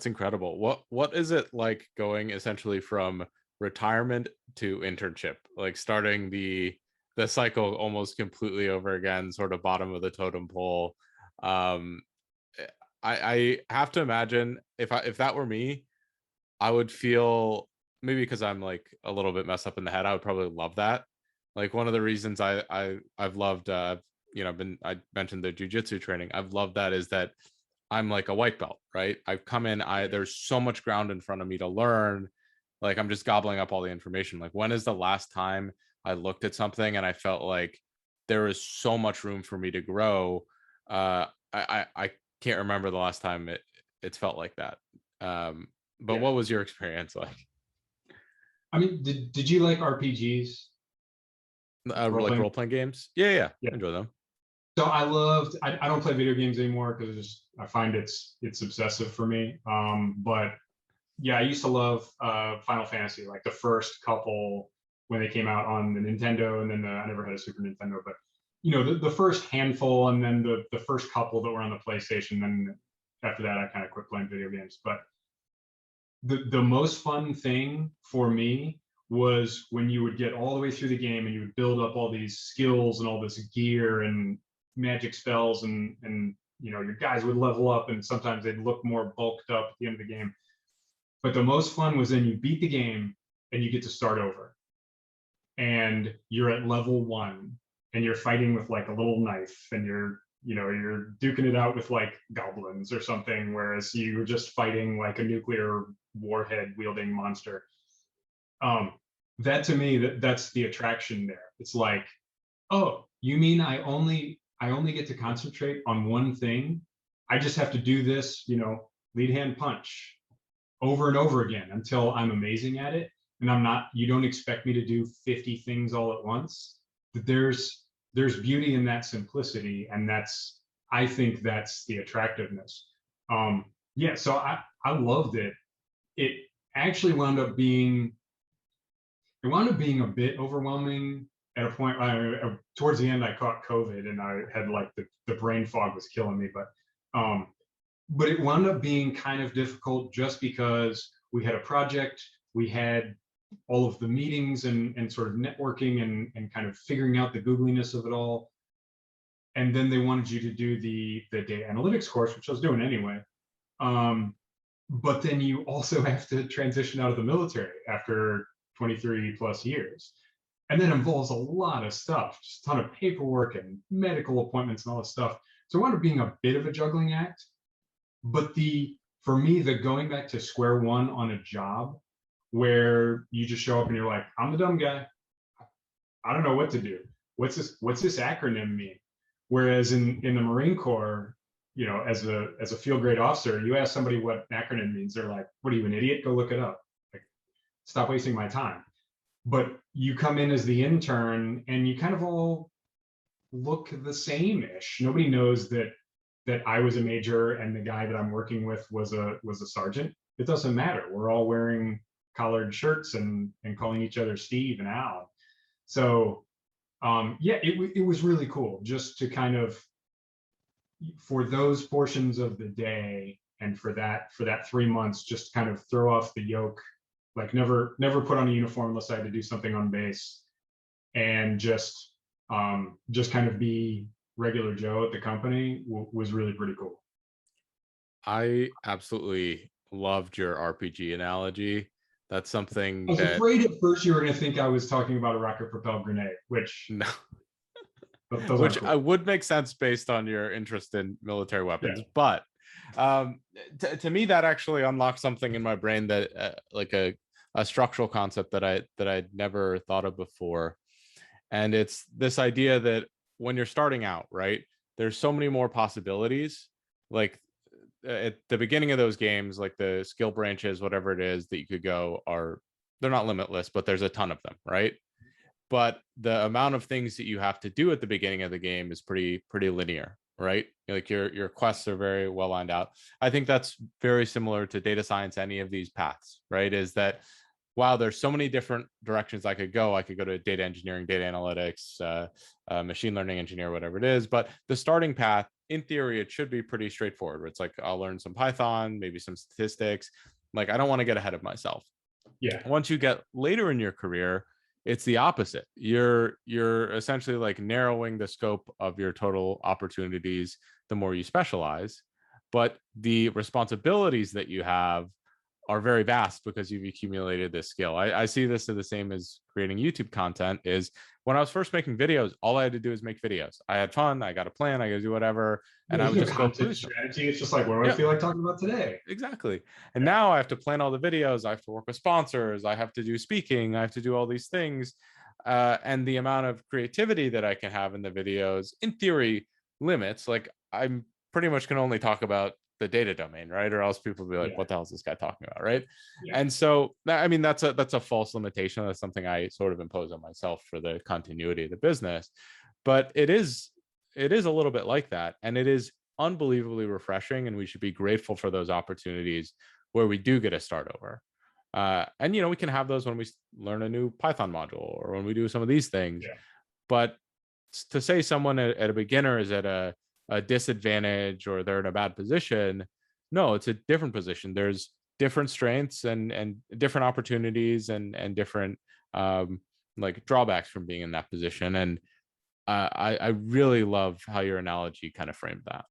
That's incredible. What is it like going essentially from retirement to internship? Like starting the cycle almost completely over again, sort of bottom of the totem pole. Um eh, I have to imagine if that were me, I would feel, maybe because I'm like a little bit messed up in the head, I would probably love that. Like one of the reasons I've loved been, I mentioned the jujitsu training. I've loved that is that I'm like a white belt, right? I've come in, there's so much ground in front of me to learn. Like I'm just gobbling up all the information. Like when is the last time I looked at something and I felt like there is so much room for me to grow? I can't remember the last time it's felt like that. But Yeah. what was your experience like? I mean, did you like RPGs, role Like playing? role playing games? Yeah, yeah, Yeah. enjoy them. So I don't play video games anymore because I find it's obsessive for me. But yeah, I used to love Final Fantasy, like the first couple when they came out on the Nintendo, and then I never had a Super Nintendo, but the first handful, and then the first couple that were on the PlayStation. Then after that, I kind of quit playing video games. But the most fun thing for me was when you would get all the way through the game and you would build up all these skills and all this gear and magic spells, and your guys would level up, and sometimes they'd look more bulked up at the end of the game. But the most fun was then you beat the game and you get to start over, and you're at level 1, and you're fighting with like a little knife, and you're duking it out with like goblins or something, whereas you were just fighting like a nuclear warhead wielding monster. um that to me, that's the attraction there. It's like, oh, you mean I only get to concentrate on one thing? I just have to do this, lead hand punch over and over again until I'm amazing at it. And you don't expect me to do 50 things all at once. But there's beauty in that simplicity. And I think that's the attractiveness. Yeah. So I loved it. It actually wound up being a bit overwhelming at a point. Towards the end, I caught COVID and I had like the brain fog was killing me. But it wound up being kind of difficult just because we had a project, we had all of the meetings and sort of networking and kind of figuring out the googliness of it all. And then they wanted you to do the data analytics course, which I was doing anyway. Um, but then you also have to transition out of the military after 23 plus years. And that involves a lot of stuff, just a ton of paperwork and medical appointments and all this stuff. So it wound up being a bit of a juggling act. But for me, the going back to square one on a job where you just show up and you're like, I'm the dumb guy. I don't know what to do. What's this acronym mean? Whereas in the Marine Corps, as a field grade officer, you ask somebody what an acronym means, they're like, what are you, an idiot? Go look it up. Like, stop wasting my time. But you come in as the intern and you kind of all look the same-ish. Nobody knows that I was a major and the guy that I'm working with was a sergeant. It doesn't matter. We're all wearing collared shirts and calling each other Steve and Al. So yeah, it was really cool just to kind of, for those portions of the day and for that 3 months, just kind of throw off the yoke, like never put on a uniform unless I had to do something on base, and just kind of be regular Joe at the company was really pretty cool. I absolutely loved your RPG analogy. That's I something was that afraid at first you were going to think I was talking about a rocket propelled grenade, which no, those aren't which I cool. would make sense based on your interest in military Yeah. weapons. But um, to me, that actually unlocks something in my brain that like a structural concept that I'd never thought of before. And it's this idea that when you're starting out, right, there's so many more possibilities. Like at the beginning of those games, like the skill branches, whatever it is that you could go, they're not limitless, but there's a ton of them, right? But the amount of things that you have to do at the beginning of the game is pretty linear, right? Like your quests are very well lined out. I think that's very similar to data science, any of these paths, right? Is that wow, there's so many different directions I could go. I could go to data engineering, data analytics, machine learning engineer, whatever it is. But the starting path in theory it should be pretty straightforward, where it's like I'll learn some Python, maybe some statistics. Like I don't want to get ahead of myself. Yeah. Once you get later in your career, it's the opposite. You're essentially like narrowing the scope of your total opportunities the more you specialize, but the responsibilities that you have are very vast because you've accumulated this skill. I see this as the same as creating YouTube content. Is when I was first making videos, all I had to do is make videos. I had fun, I got a plan, I got to do whatever, Yeah, and I there's would no just go content cruise them. strategy. It's just like, what do I Yeah, feel like talking about today? exactly. And Yeah. now I have to plan all the videos, I have to work with sponsors, I have to do speaking, I have to do all these things. And the amount of creativity that I can have in the videos, in theory, limits. Like I'm pretty much can only talk about the data domain, right? Or else people will be like, Yeah. what the hell is this guy talking about? Right. Yeah. And so I mean that's a false limitation. That's something I sort of impose on myself for the continuity of the business. But it is a little bit like that. And it is unbelievably refreshing. And we should be grateful for those opportunities where we do get to start over. And we can have those when we learn a new Python module or when we do some of these things. Yeah. But to say someone at a beginner is at a disadvantage or they're in a bad position, no, it's a different position. There's different strengths and different opportunities and different um, like drawbacks from being in that position. And I really love how your analogy kind of framed that.